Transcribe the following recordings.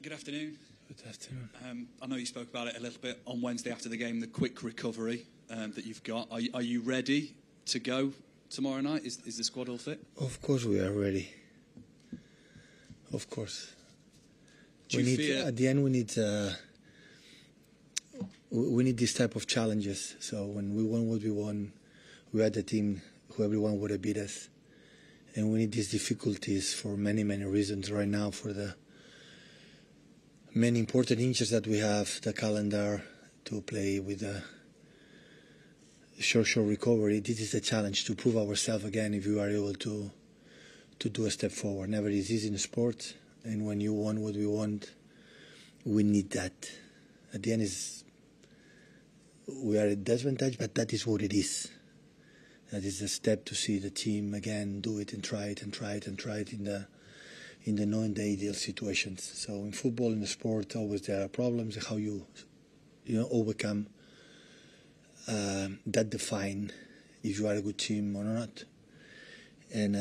Good afternoon. Good afternoon. I know you spoke about it a little bit on Wednesday after the game, the quick recovery that you've got. Are you ready to go tomorrow night? Is the squad all fit? Of course we are ready. Of course. At the end we need this type of challenges. So when we won what we won, we had a team who everyone would have beat us. And we need these difficulties for many, many reasons right now, for the many important injuries that we have, the calendar to play with a short recovery. This is a challenge to prove ourselves again if you are able to do a step forward. Never is easy in sport, and when you want what we want, we need that. At the end, we are at disadvantage, but that is what it is. That is a step to see the team again do it and try it and try it and try it in the non-ideal situations. So in football, in the sport, always there are problems. How you overcome that define if you are a good team or not. And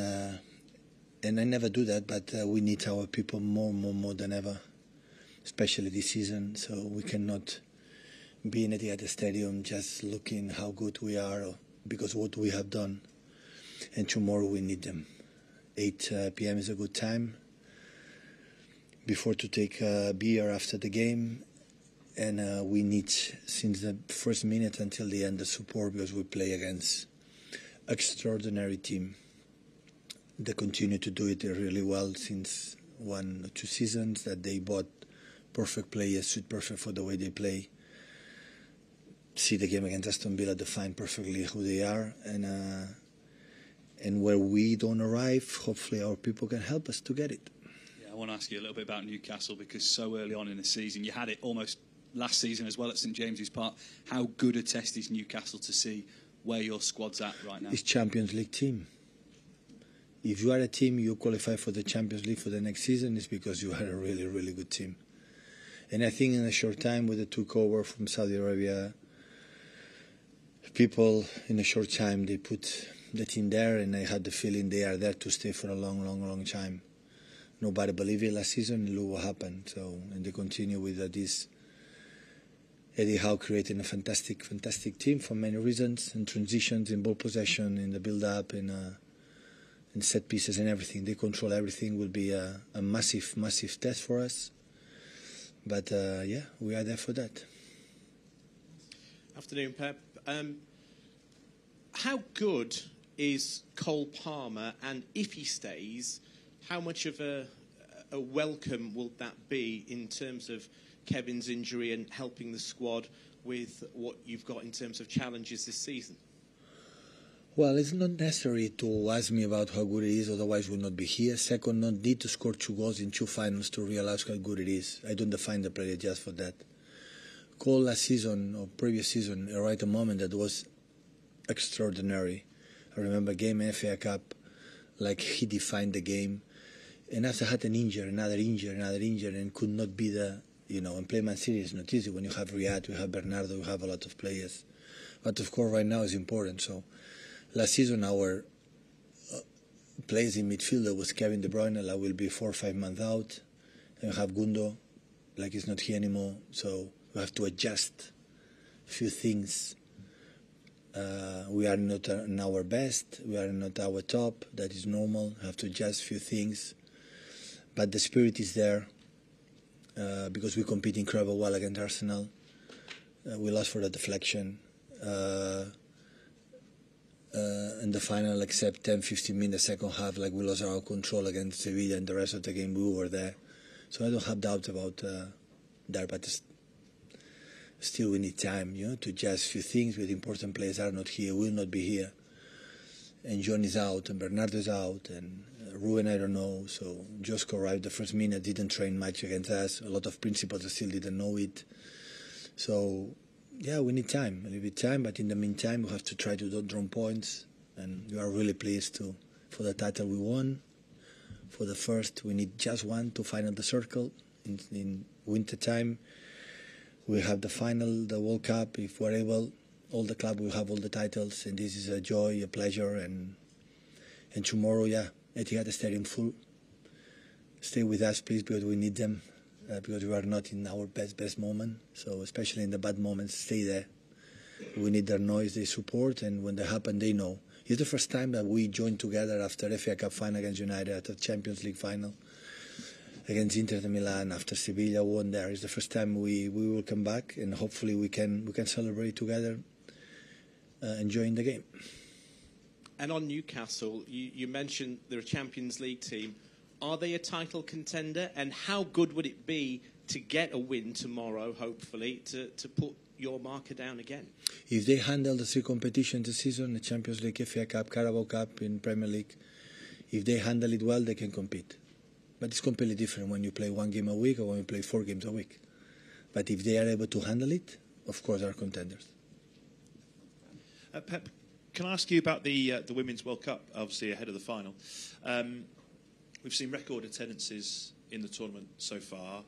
I never do that, but we need our people more than ever, especially this season. So we cannot be in the stadium just looking how good we are because what we have done. And tomorrow we need them. 8 p.m. is a good time before to take a beer after the game, and we need, since the first minute until the end, the support, because we play against extraordinary team. They continue to do it really well since 1 or 2 seasons, that they bought perfect players, suit perfect for the way they play. See the game against Aston Villa, define perfectly who they are, and where we don't arrive, hopefully our people can help us to get it. I want to ask you a little bit about Newcastle, because so early on in the season, you had it almost last season as well at St James's Park. How good a test is Newcastle to see where your squad's at right now? It's Champions League team. If you are a team, you qualify for the Champions League for the next season, it's because you are a really, really good team. And I think in a short time, with the took over from Saudi Arabia, people in a short time, they put the team there, and I had the feeling they are there to stay for a long time. Nobody believed it last season, and look what happened. So, and they continue with this Eddie Howe creating a fantastic team for many reasons, and transitions in ball possession, in the build-up, in set pieces and everything. They control everything. Will be a massive test for us. But yeah, we are there for that. Afternoon, Pep. How good is Cole Palmer, and if he stays, how much of a welcome will that be in terms of Kevin's injury and helping the squad with what you've got in terms of challenges this season? Well, it's not necessary to ask me about how good it is, otherwise we'll not be here. Second, not need to score 2 goals in 2 finals to realize how good it is. I don't define the player just for that. Cole last season or previous season, right at a moment that was extraordinary. I remember game in FA Cup, like he defined the game. And after had an injury, another injury, and could not be and play Man City is not easy. When you have Riyad, we have Bernardo, we have a lot of players. But of course right now is important. So last season our players in midfield was Kevin De Bruyne, like will be 4 or 5 months out. And we have Gundo, like he's not here anymore. So we have to adjust a few things. We are not in our best. We are not our top. That is normal. We have to adjust a few things. But the spirit is there because we compete incredibly well against Arsenal. We lost for the deflection. In the final, except 10-15 minutes second half, like we lost our control against Sevilla, and the rest of the game we were there. So I don't have doubt about that, but still we need time, to adjust a few things. With important players are not here, will not be here. And John is out, and Bernardo is out, and Ruben I don't know. So Josko arrived the first minute, didn't train much against us. A lot of principals still didn't know it. So yeah, we need time, a little bit time. But in the meantime, we have to try to draw points. And we are really pleased for the title we won. For the first, we need just one to final the circle. In winter time, we have the final, the World Cup. If we're able, all the club will have all the titles, and this is a joy, a pleasure. And tomorrow, yeah, Etihad Stadium full. Stay with us, please, because we need them. because we are not in our best moment. So especially in the bad moments, stay there. We need their noise, their support, and when they happen, they know. It's the first time that we joined together after FA Cup final against United, after Champions League final against Inter de Milan, after Sevilla won there. It's the first time we will come back, and hopefully we can celebrate together, enjoying the game. And on Newcastle, you mentioned they're a Champions League team. Are they a title contender? And how good would it be to get a win tomorrow, hopefully, to put your marker down again? If they handle the three competitions this season, the Champions League, FA Cup, Carabao Cup in Premier League, if they handle it well, they can compete. But it's completely different when you play one game a week or when you play 4 games a week. But if they are able to handle it, of course, they're contenders. Pep, can I ask you about the Women's World Cup, obviously ahead of the final? We've seen record attendances in the tournament so far.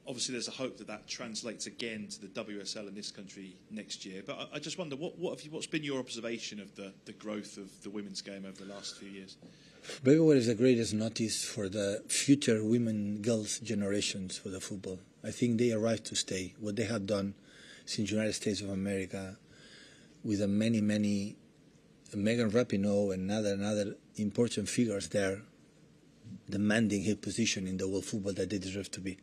Obviously, there's a hope that translates again to the WSL in this country next year. But I just wonder, what's been your observation of the growth of the women's game over the last few years? Maybe what is the greatest notice for the future women, girls generations for the football. I think they arrived to stay. What they have done since United States of America, with the many Megan Rapinoe and other important figures there, demanding his position in the world football that they deserve to be.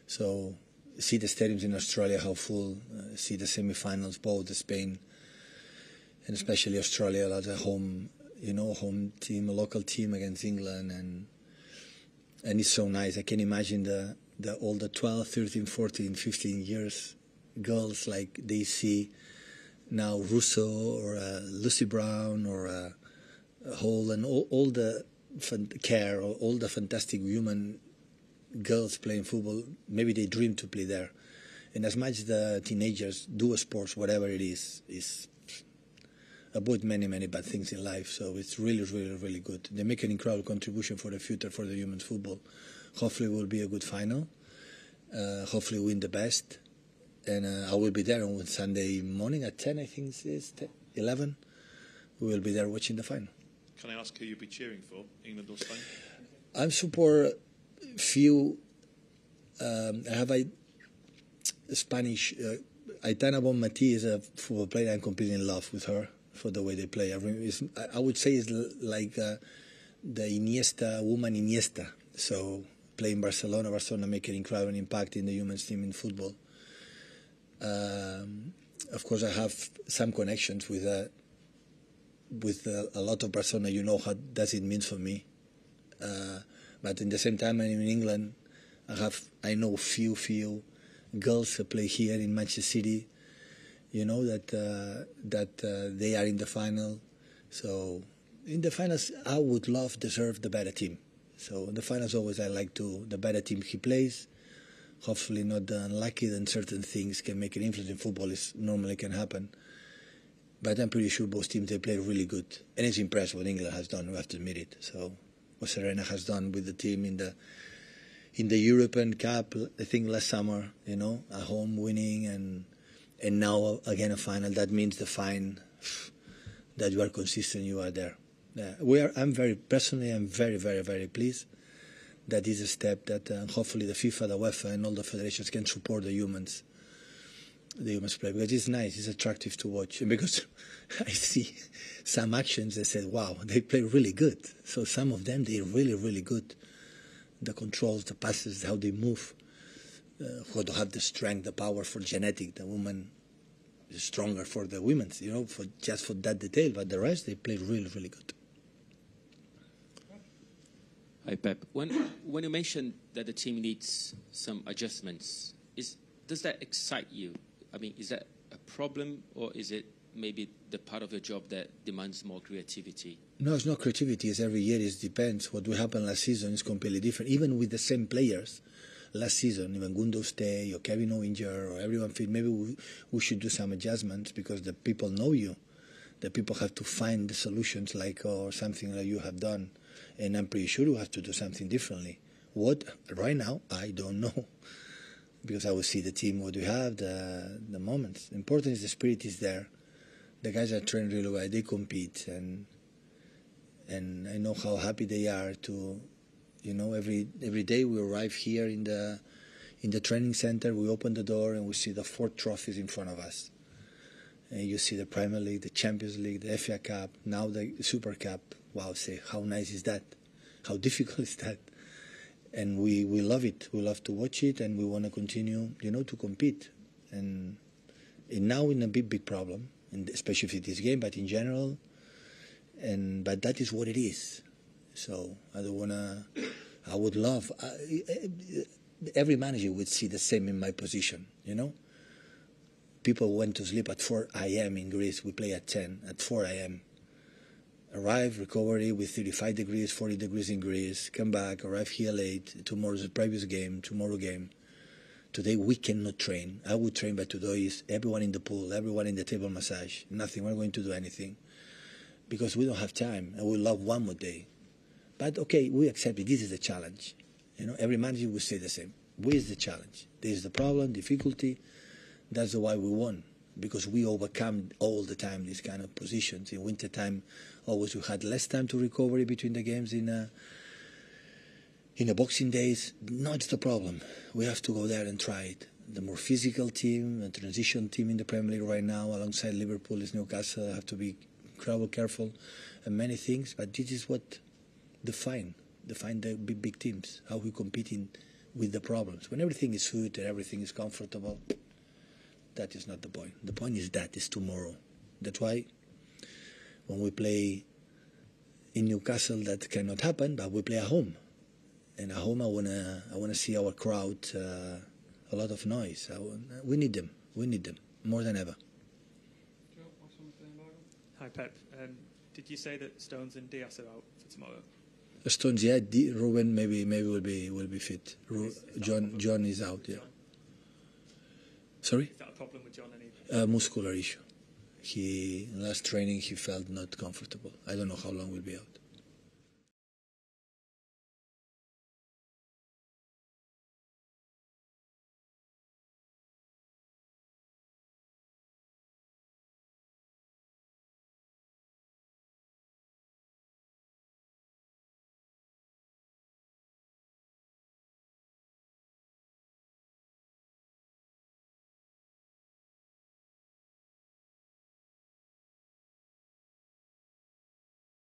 So see the stadiums in Australia how full, see the semi-finals, both Spain and especially Australia as a home team, a local team against England, and it's so nice. I can imagine all the 12, 13, 14, 15 years girls like they see now Russo or Lucy Brown or Hall and all the care or all the fantastic women girls playing football. Maybe they dream to play there, and as much the teenagers do sports, whatever it is avoid many bad things in life. So it's really good. They make an incredible contribution for the future for the women's football. Hopefully it will be a good final. Hopefully win the best, and I will be there on Sunday morning at 10, I think it is 11. We will be there watching the final. Can I ask who you'll be cheering for, England or Spain? I'm support few. I have a Spanish. Aitana Bonmatí is a football player. I'm completely in love with her for the way they play. I would say it's like the Iniesta, woman Iniesta. So playing Barcelona making an incredible impact in the women's team in football. Of course, I have some connections with a lot of Barcelona. You know how does it mean for me. But in the same time, I'm in England. I know few girls who play here in Manchester City. You know that they are in the final. So in the finals, I would deserve the better team. So in the finals, always I like the better team he plays. Hopefully not the unlucky, then certain things can make an influence in football. It normally can happen. But I'm pretty sure both teams, they play really good. And it's impressive what England has done, we have to admit it. So what Serena has done with the team in the European Cup, I think last summer, at home winning, and now again a final. That means the fine that you are consistent, you are there. I'm very pleased. That is a step that hopefully the FIFA, the UEFA, and all the federations can support the humans play, because it's nice, it's attractive to watch, and because I see some actions that say, wow, they play really good. So some of them, they're really good. The controls, the passes, how they move, how to have the strength, the power for genetic. The woman is stronger for the women's, for that detail, but the rest, they play really good. Hi, Pep. When you mentioned that the team needs some adjustments, does that excite you? I mean, is that a problem, or is it maybe the part of your job that demands more creativity? No, it's not creativity. It's every year. It depends. What happened last season is completely different. Even with the same players, last season, even Gundo stay or Kevin Owinger or everyone fit, maybe we should do some adjustments because the people know you. The people have to find the solutions or something like you have done. And I'm pretty sure we have to do something differently. What? Right now, I don't know. Because I will see the team, what we have, the moments. The important is the spirit is there. The guys are trained really well. They compete. And I know how happy they are to, every day we arrive here in the In the training center, we open the door and we see the 4 trophies in front of us. And you see the Premier League, the Champions League, the FA Cup, now the Super Cup. Wow, say, how nice is that? How difficult is that? And we love it. We love to watch it, and we want to continue, to compete. And now in a big problem, and especially for this game, but in general. But that is what it is. So I don't want to. I would love. Every manager would see the same in my position. People went to sleep at 4 a.m. in Greece. We play at 10, at 4 a.m. Arrive, recovery with 35 degrees, 40 degrees in Greece. Come back, arrive here late. Tomorrow's the previous game, tomorrow game. Today we cannot train. I would train, but today is everyone in the pool, everyone in the table massage. Nothing, we're not going to do anything. Because we don't have time, and we love one more day. But okay, we accept it. This is the challenge. Every manager will say the same. Where is the challenge? This is the problem, difficulty. That's why we won. Because we overcome all the time these kind of positions. In winter time, always we had less time to recover between the games in the Boxing Days. Not the problem. We have to go there and try it. The more physical team, the transition team in the Premier League right now, alongside Liverpool is Newcastle, have to be incredibly careful and many things. But this is what define the big teams, how we compete with the problems. When everything is good and everything is comfortable, that is not the point. The point is that is tomorrow. That's why when we play in Newcastle, that cannot happen, but we play at home. And at home, I wanna see our crowd, a lot of noise. We need them. We need them more than ever. Hi Pep. Did you say that Stones and Dias are out for tomorrow? Stones, yeah. Ruben maybe will be fit. John is out. Yeah. Sorry? Is that a problem with John? Any? Muscular issue. Last training he felt not comfortable. I don't know how long he'll be out.